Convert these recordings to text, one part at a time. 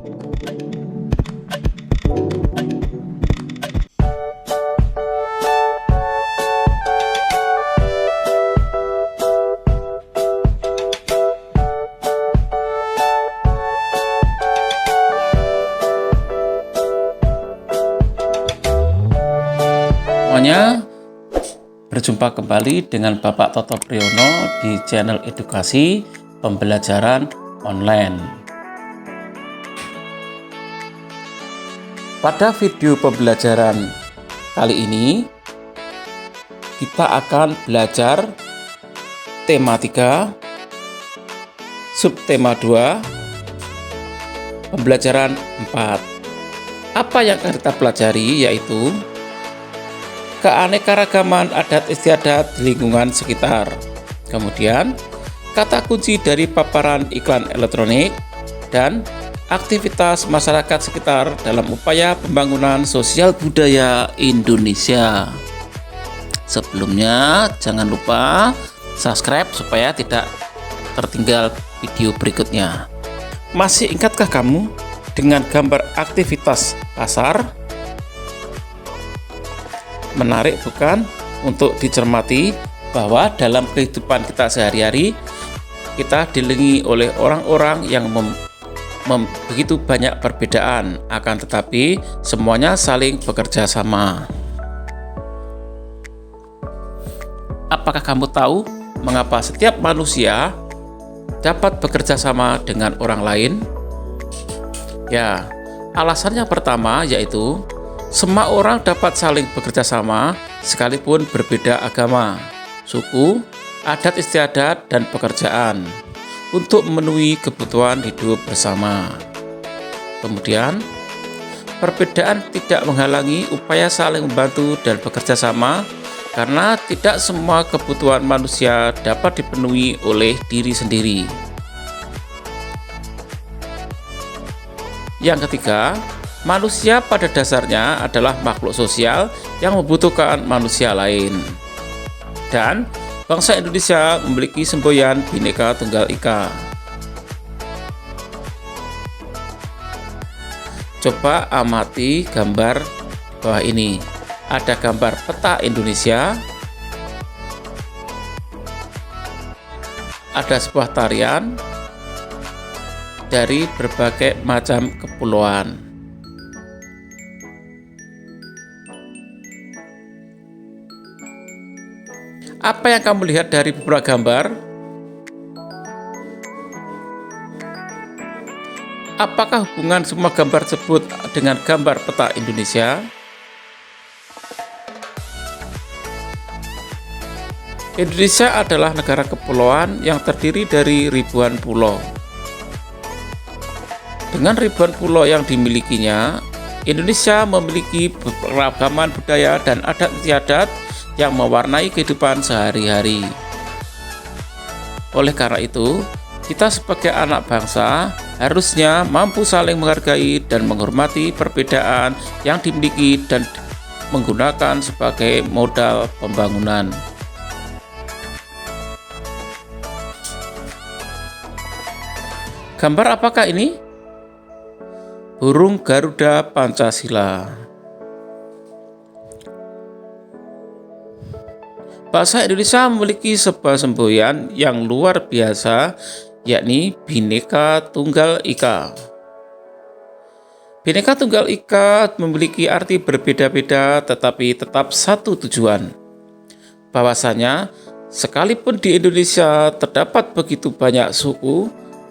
Semuanya, berjumpa kembali dengan Bapak Toto Priyono di channel edukasi pembelajaran online. Pada video pembelajaran kali ini, kita akan belajar tema 3, subtema 2, pembelajaran 4. Apa yang akan kita pelajari yaitu keanekaragaman adat istiadat di lingkungan sekitar. Kemudian, kata kunci dari paparan iklan elektronik dan aktivitas masyarakat sekitar dalam upaya pembangunan sosial budaya Indonesia. Sebelumnya, jangan lupa subscribe supaya tidak tertinggal video berikutnya. Masih ingatkah kamu dengan gambar aktivitas pasar? Menarik bukan untuk dicermati bahwa dalam kehidupan kita sehari-hari kita dililingi oleh orang-orang yang begitu banyak perbedaan, akan tetapi semuanya saling bekerja sama. Apakah kamu tahu mengapa setiap manusia dapat bekerja sama dengan orang lain? Ya, alasannya pertama yaitu semua orang dapat saling bekerja sama sekalipun berbeda agama, suku, adat istiadat, dan pekerjaan untuk memenuhi kebutuhan hidup bersama. Kemudian, perbedaan tidak menghalangi upaya saling membantu dan bekerja sama karena tidak semua kebutuhan manusia dapat dipenuhi oleh diri sendiri. Yang ketiga, manusia pada dasarnya adalah makhluk sosial yang membutuhkan manusia lain. Dan bangsa Indonesia memiliki semboyan Bhinneka Tunggal Ika. Coba amati gambar di bawah ini. Ada gambar peta Indonesia. Ada sebuah tarian dari berbagai macam kepulauan. Apa yang kamu lihat dari beberapa gambar? Apakah hubungan semua gambar tersebut dengan gambar peta Indonesia? Indonesia adalah negara kepulauan yang terdiri dari ribuan pulau. Dengan ribuan pulau yang dimilikinya, Indonesia memiliki keragaman budaya dan adat istiadat yang mewarnai kehidupan sehari-hari. Oleh karena itu, kita sebagai anak bangsa harusnya mampu saling menghargai dan menghormati perbedaan yang dimiliki dan menggunakan sebagai modal pembangunan. Gambar apakah ini? Burung Garuda Pancasila. Bahasa Indonesia memiliki sebuah semboyan yang luar biasa, yakni Bhinneka Tunggal Ika. Bhinneka Tunggal Ika memiliki arti berbeda-beda tetapi tetap satu tujuan. Bahwasanya, sekalipun di Indonesia terdapat begitu banyak suku,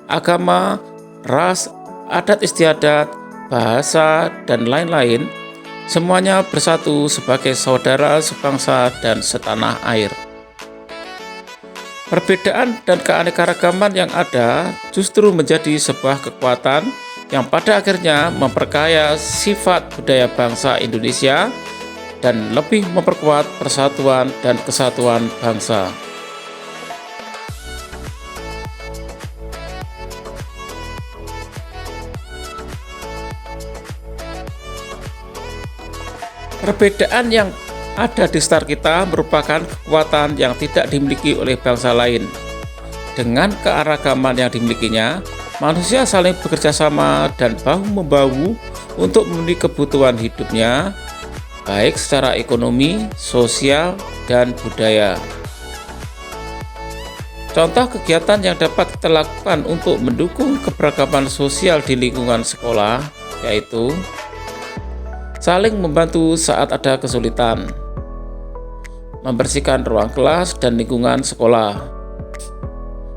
agama, ras, adat istiadat, bahasa, dan lain-lain, semuanya bersatu sebagai saudara sebangsa dan setanah air. Perbedaan dan keanekaragaman yang ada justru menjadi sebuah kekuatan yang pada akhirnya memperkaya sifat budaya bangsa Indonesia dan lebih memperkuat persatuan dan kesatuan bangsa. Perbedaan yang ada di sekitar kita merupakan kekuatan yang tidak dimiliki oleh bangsa lain. Dengan keanekaragaman yang dimilikinya, Manusia saling bekerja sama dan bahu-membahu untuk memenuhi kebutuhan hidupnya, baik secara ekonomi, sosial, dan budaya. Contoh kegiatan yang dapat kita lakukan untuk mendukung keberagaman sosial di lingkungan sekolah yaitu saling membantu saat ada kesulitan, membersihkan ruang kelas dan lingkungan sekolah,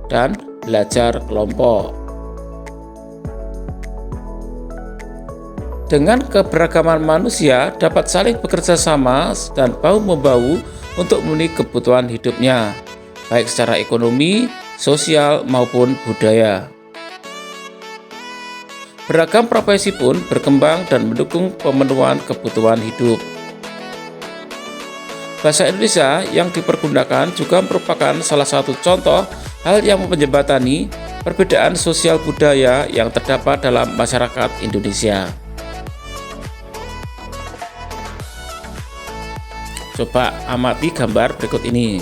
dan belajar kelompok. Dengan keberagaman manusia dapat saling bekerja sama dan bahu-membahu untuk memenuhi kebutuhan hidupnya, baik secara ekonomi, sosial, maupun budaya. Beragam profesi pun berkembang dan mendukung pemenuhan kebutuhan hidup. Bahasa Indonesia yang dipergunakan juga merupakan salah satu contoh hal yang menjembatani perbedaan sosial budaya yang terdapat dalam masyarakat Indonesia. Coba amati gambar berikut ini.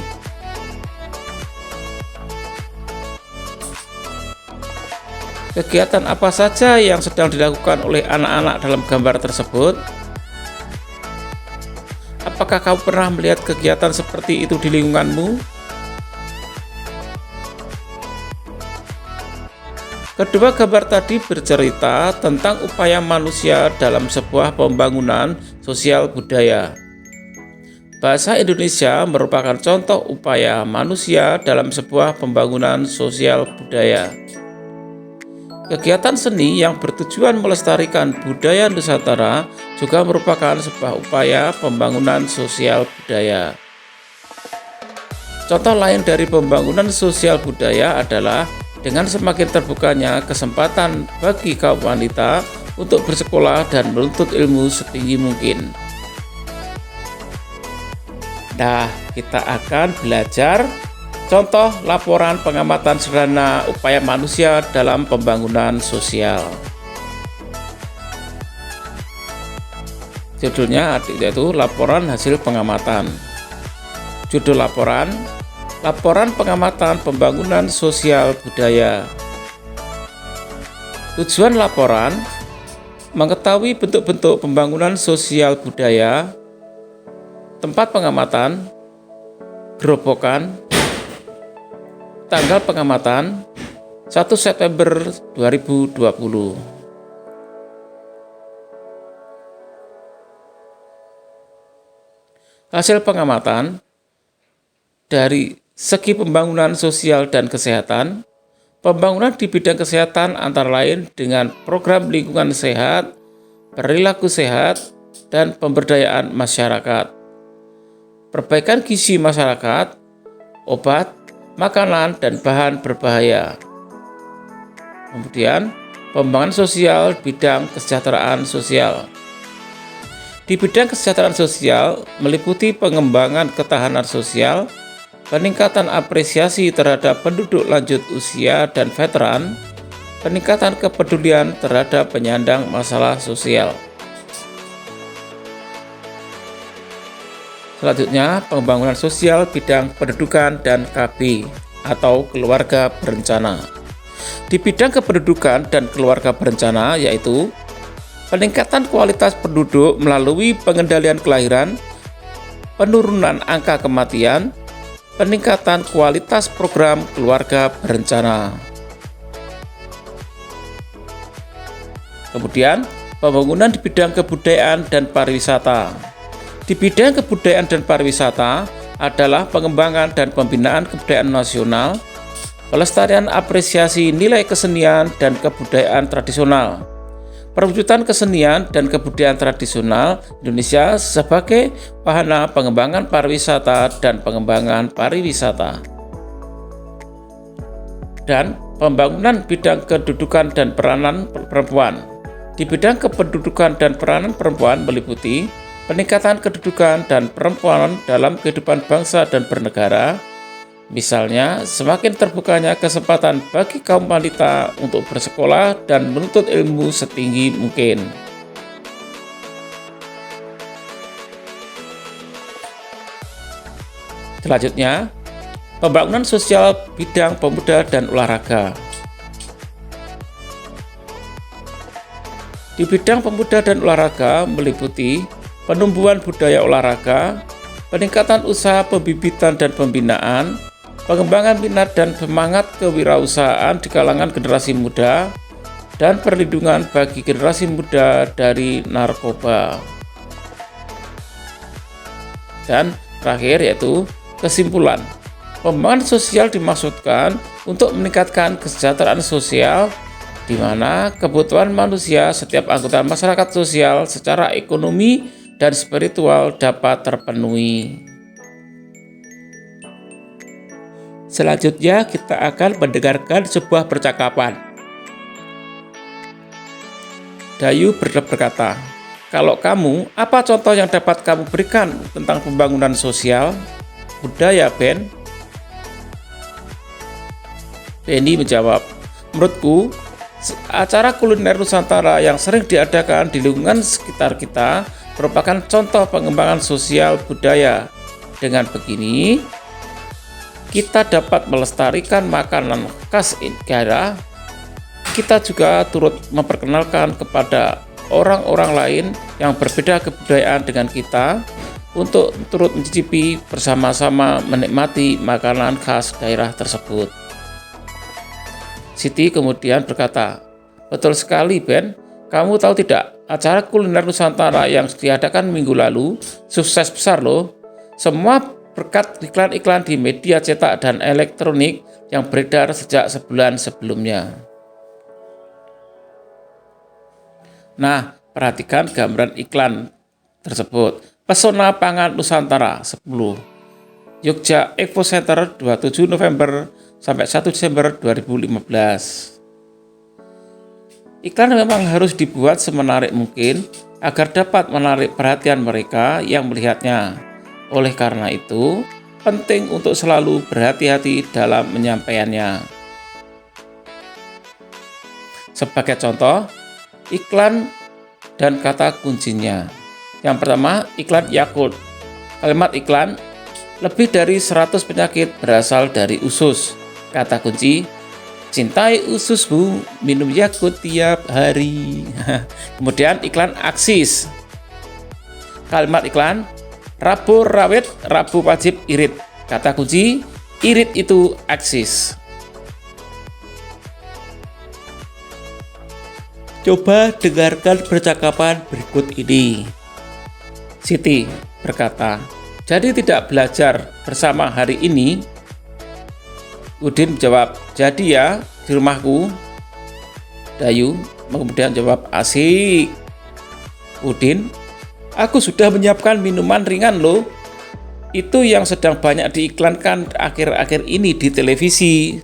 Kegiatan apa saja yang sedang dilakukan oleh anak-anak dalam gambar tersebut? Apakah kamu pernah melihat kegiatan seperti itu di lingkunganmu? Kedua gambar tadi bercerita tentang upaya manusia dalam sebuah pembangunan sosial budaya. Bahasa Indonesia merupakan contoh upaya manusia dalam sebuah pembangunan sosial budaya. Kegiatan seni yang bertujuan melestarikan budaya Nusantara juga merupakan sebuah upaya pembangunan sosial budaya. Contoh lain dari pembangunan sosial budaya adalah dengan semakin terbukanya kesempatan bagi kaum wanita untuk bersekolah dan menuntut ilmu setinggi mungkin. Nah, kita akan belajar contoh laporan pengamatan sederhana upaya manusia dalam pembangunan sosial. Judulnya yaitu laporan hasil pengamatan. Judul laporan, laporan pengamatan pembangunan sosial budaya. Tujuan laporan, mengetahui bentuk-bentuk pembangunan sosial budaya, tempat pengamatan, gerobokan, tanggal pengamatan 1 September 2020. Hasil pengamatan dari segi pembangunan sosial dan kesehatan. Pembangunan di bidang kesehatan antara lain dengan program lingkungan sehat, perilaku sehat, dan pemberdayaan masyarakat. Perbaikan gizi masyarakat, obat, makanan, dan bahan berbahaya. Kemudian, pembangunan sosial bidang kesejahteraan sosial. Di bidang kesejahteraan sosial meliputi pengembangan ketahanan sosial, peningkatan apresiasi terhadap penduduk lanjut usia dan veteran, peningkatan kepedulian terhadap penyandang masalah sosial. Selanjutnya, pembangunan sosial bidang pendidikan dan KB atau keluarga berencana. Di bidang kependudukan dan keluarga berencana yaitu peningkatan kualitas penduduk melalui pengendalian kelahiran, penurunan angka kematian, peningkatan kualitas program keluarga berencana. Kemudian, pembangunan di bidang kebudayaan dan pariwisata. Di bidang kebudayaan dan pariwisata adalah pengembangan dan pembinaan kebudayaan nasional, pelestarian apresiasi nilai kesenian dan kebudayaan tradisional, perwujudan kesenian dan kebudayaan tradisional Indonesia sebagai wahana pengembangan pariwisata dan pengembangan pariwisata, dan pembangunan bidang kedudukan dan peranan perempuan. Di bidang kependudukan dan peranan perempuan meliputi peningkatan kedudukan dan perempuan dalam kehidupan bangsa dan bernegara, misalnya semakin terbukanya kesempatan bagi kaum wanita untuk bersekolah dan menuntut ilmu setinggi mungkin. Selanjutnya, pembangunan sosial bidang pemuda dan olahraga. Di bidang pemuda dan olahraga meliputi penumbuhan budaya olahraga, peningkatan usaha pembibitan dan pembinaan, pengembangan minat dan semangat kewirausahaan di kalangan generasi muda, dan perlindungan bagi generasi muda dari narkoba. Dan terakhir yaitu kesimpulan. Pembangunan sosial dimaksudkan untuk meningkatkan kesejahteraan sosial di mana kebutuhan manusia setiap anggota masyarakat sosial secara ekonomi dan spiritual dapat terpenuhi. Selanjutnya kita akan mendengarkan sebuah percakapan. Dayu berkata, "Kalau kamu, apa contoh yang dapat kamu berikan tentang pembangunan sosial budaya, Ben?" Benny menjawab, "Menurutku, acara kuliner Nusantara yang sering diadakan di lingkungan sekitar kita merupakan contoh pengembangan sosial budaya. Dengan begini, kita dapat melestarikan makanan khas daerah. Kita juga turut memperkenalkan kepada orang-orang lain yang berbeda kebudayaan dengan kita untuk turut mencicipi bersama-sama menikmati makanan khas daerah tersebut." Siti kemudian berkata, "Betul sekali, Ben. Kamu tahu tidak, acara kuliner Nusantara yang diadakan minggu lalu sukses besar loh. Semua berkat iklan-iklan di media cetak dan elektronik yang beredar sejak sebulan sebelumnya." Nah, perhatikan gambaran iklan tersebut. Pesona Pangan Nusantara 10. Yogyakarta Expo Center 27 November sampai 1 Desember 2015. Iklan memang harus dibuat semenarik mungkin agar dapat menarik perhatian mereka yang melihatnya. Oleh karena itu, penting untuk selalu berhati-hati dalam menyampaikannya. Sebagai contoh, iklan dan kata kuncinya. Yang pertama, iklan Yakult. Kalimat iklan, lebih dari 100 penyakit berasal dari usus. Kata kunci, cintai ususmu, minum Yakult tiap hari. Kemudian iklan Aksis. Kalimat iklan, Rabu rawit, Rabu wajib irit. Kata kunci, irit itu Aksis. Coba dengarkan percakapan berikut ini. Siti berkata, "Jadi tidak belajar bersama hari ini?" Udin menjawab, "Jadi ya, di rumahku." Dayu kemudian jawab, "Asik." Udin, "Aku sudah menyiapkan minuman ringan loh. Itu yang sedang banyak diiklankan akhir-akhir ini di televisi.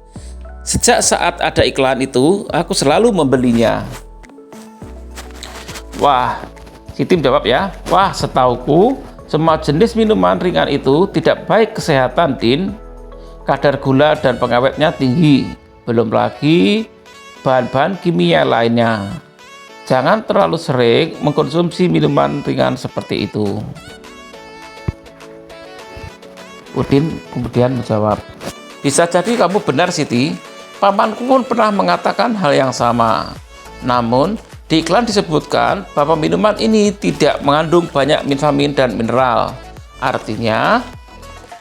Sejak saat ada iklan itu, aku selalu membelinya." Wah, Siti menjawab ya, "Wah, setauku semua jenis minuman ringan itu tidak baik kesehatan, Din. Kadar gula dan pengawetnya tinggi, belum lagi bahan-bahan kimia lainnya. Jangan terlalu sering mengkonsumsi minuman ringan seperti itu." Udin kemudian menjawab, "Bisa jadi kamu benar, Siti. Pamanku pun pernah mengatakan hal yang sama. Namun, di iklan disebutkan bahwa minuman ini tidak mengandung banyak vitamin dan mineral. Artinya,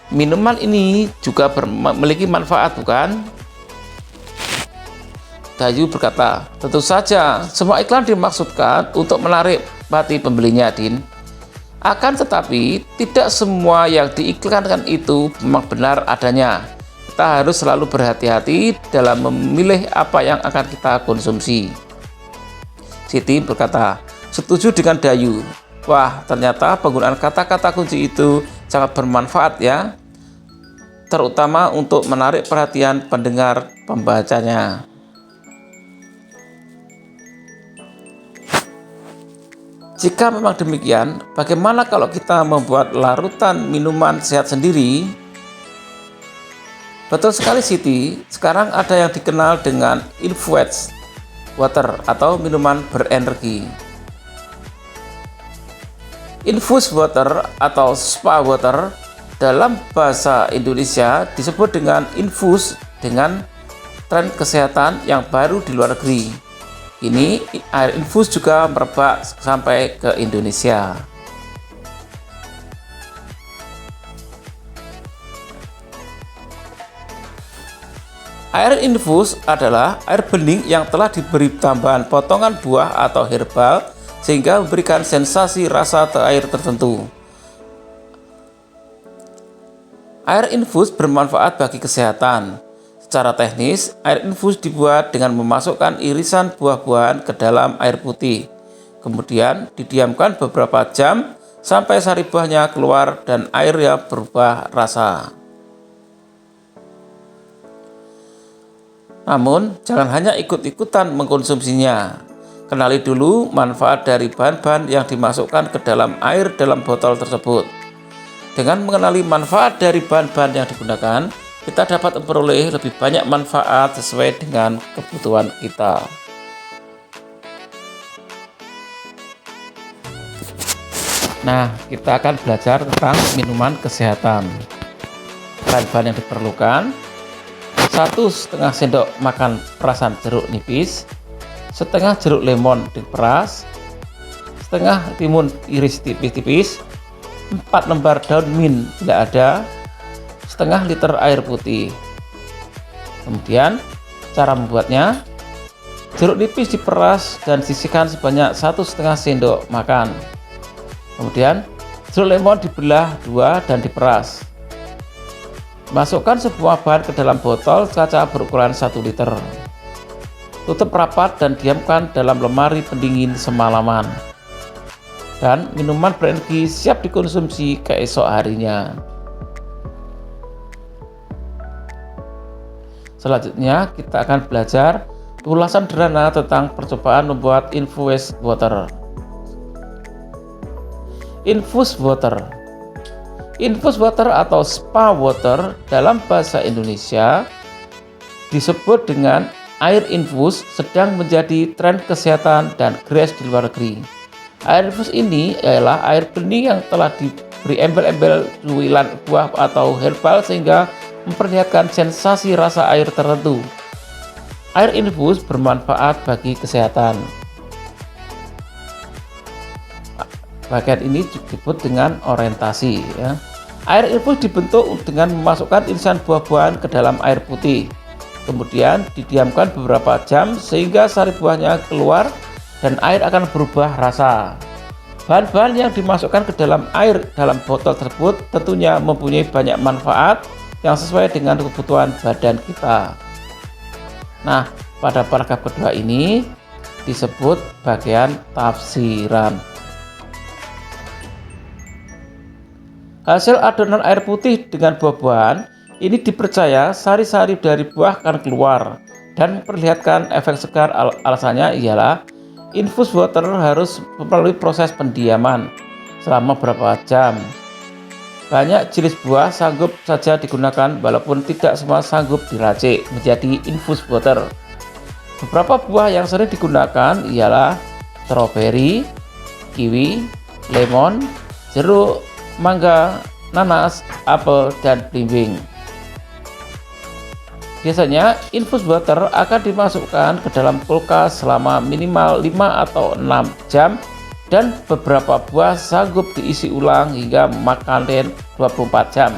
minuman ini juga memiliki manfaat, bukan?" Dayu berkata, "Tentu saja, semua iklan dimaksudkan untuk menarik hati pembelinya, Din. Akan tetapi, tidak semua yang diiklankan itu memang benar adanya. Kita harus selalu berhati-hati dalam memilih apa yang akan kita konsumsi." Siti berkata, "Setuju dengan Dayu. Wah, ternyata penggunaan kata-kata kunci itu sangat bermanfaat ya, terutama untuk menarik perhatian pendengar pembacanya." Jika memang demikian, bagaimana kalau kita membuat larutan minuman sehat sendiri? Betul sekali, Siti. Sekarang ada yang dikenal dengan infused water atau minuman berenergi. Infused water atau spa water dalam bahasa Indonesia disebut dengan infus dengan tren kesehatan yang baru di luar negeri. Kini air infus juga merebak sampai ke Indonesia. Air infus adalah air bening yang telah diberi tambahan potongan buah atau herbal sehingga memberikan sensasi rasa air tertentu. Air infus bermanfaat bagi kesehatan. Secara teknis, air infus dibuat dengan memasukkan irisan buah-buahan ke dalam air putih. Kemudian didiamkan beberapa jam sampai sari buahnya keluar dan airnya berubah rasa. Namun, jangan hanya ikut-ikutan mengkonsumsinya. Kenali dulu manfaat dari bahan-bahan yang dimasukkan ke dalam air dalam botol tersebut. Dengan mengenali manfaat dari bahan-bahan yang digunakan, kita dapat memperoleh lebih banyak manfaat sesuai dengan kebutuhan kita. Nah, kita akan belajar tentang minuman kesehatan. Bahan-bahan yang diperlukan: 1,5 sendok makan perasan jeruk nipis, setengah jeruk lemon diperas, setengah timun iris tipis-tipis, 4 lembar daun mint bila ada, setengah liter air putih. Kemudian cara membuatnya: jeruk nipis diperas dan sisihkan sebanyak 1,5 sendok makan. Kemudian jeruk lemon dibelah 2 dan diperas. Masukkan semua bahan ke dalam botol kaca berukuran 1 liter. Tutup rapat dan diamkan dalam lemari pendingin semalaman. Dan minuman berenergi siap dikonsumsi keesok harinya. Selanjutnya kita akan belajar ulasan sederhana tentang percobaan membuat infused water. Infused water. Infused water atau spa water dalam bahasa Indonesia disebut dengan air infus sedang menjadi tren kesehatan dan gratis di luar negeri. Air infus ini adalah air bening yang telah diberi embel-embel cuilan buah atau herbal sehingga memperlihatkan sensasi rasa air tertentu. Air infus bermanfaat bagi kesehatan. Bagian ini disebut dengan orientasi. Air infus dibentuk dengan memasukkan irisan buah-buahan ke dalam air putih. Kemudian didiamkan beberapa jam sehingga sari buahnya keluar dan air akan berubah rasa. Bahan-bahan yang dimasukkan ke dalam air dalam botol tersebut tentunya mempunyai banyak manfaat yang sesuai dengan kebutuhan badan kita. Nah, pada paragraf kedua ini disebut bagian tafsiran. Hasil adonan air putih dengan buah-buahan ini dipercaya sari-sari dari buah akan keluar dan memperlihatkan efek segar. Alasannya ialah infused water harus melalui proses pendiaman selama beberapa jam. Banyak jenis buah sanggup saja digunakan walaupun tidak semua sanggup diracik menjadi infused water. Beberapa buah yang sering digunakan ialah stroberi, kiwi, lemon, jeruk, mangga, nanas, apel, dan belimbing. Biasanya infused water akan dimasukkan ke dalam kulkas selama minimal 5 atau 6 jam dan beberapa buah sanggup diisi ulang hingga makan 24 jam.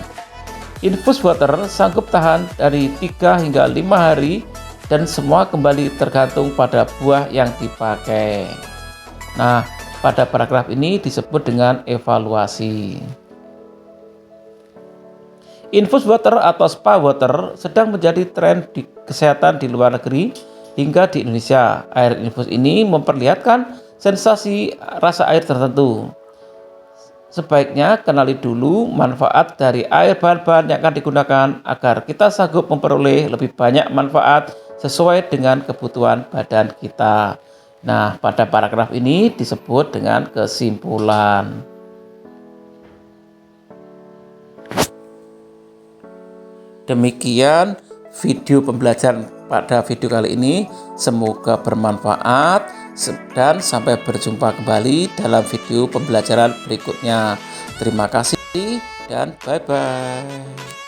Infused water sanggup tahan dari 3 hingga 5 hari dan semua kembali tergantung pada buah yang dipakai. Nah, pada paragraf ini disebut dengan evaluasi. Infused water atau spa water sedang menjadi tren di kesehatan di luar negeri hingga di Indonesia. Air infus ini memperlihatkan sensasi rasa air tertentu. Sebaiknya kenali dulu manfaat dari air bahan-bahan yang akan digunakan agar kita sanggup memperoleh lebih banyak manfaat sesuai dengan kebutuhan badan kita. Nah, pada paragraf ini disebut dengan kesimpulan. Demikian video pembelajaran pada video kali ini. Semoga bermanfaat dan sampai berjumpa kembali dalam video pembelajaran berikutnya. Terima kasih dan bye-bye.